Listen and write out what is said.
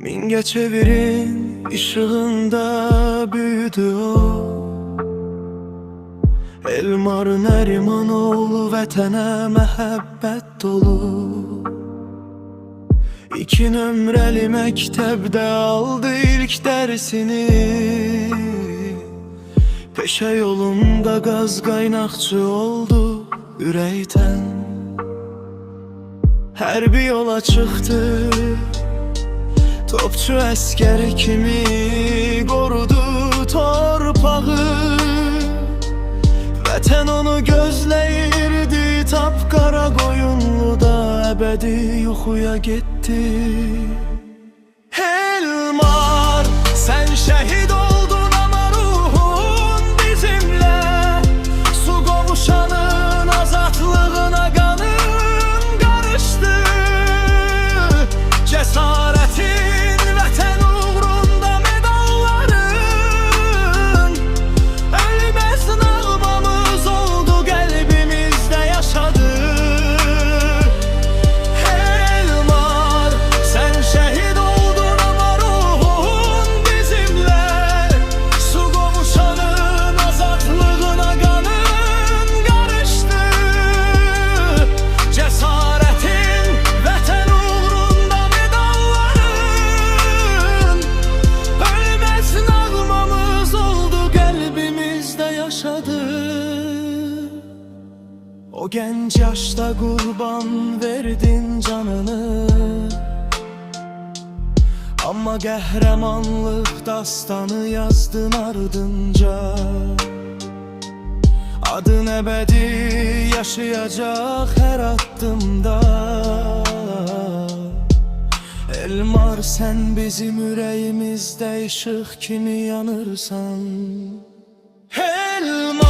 Mingə çevirin ışığında büyüdü o. Elmar Nərimanoğlu vətənə məhəbbət dolu. 2 nömrəli məktəbdə aldı ilk dərsini. Peşə yolunda qaz qaynaqçı oldu ürəkdən. Hərbi yola çıxdı, topçu əskər kimi qorudu torpağı. Vətən onu gözləyirdi, tapqara qoyunluda əbədi yuxuya getdi. Elmar, sən şəhid oldun ama ruhun bizimlə. Su qovuşanın azadlığına qanın qarışdı. Cəsarətin vətən uğrunda medalların ölməz nağmamız oldu, qəlbimizdə yaşadı. Elmar, sən şəhid oldun ama ruhun bizimlə. Su qovuşanın azadlığına qanın qarışdı. Cəsarətin vətən uğrunda medalların ölməz nağmamız oldu, qəlbimizdə yaşadı. O gənc yaşda qurban verdin canını, amma qəhrəmanlıq dastanı yazdın ardınca. Adın əbədi yaşayacaq hər addımda. Elmar, sən bizim ürəyimizdə işıq kimi yanırsan. Elmar,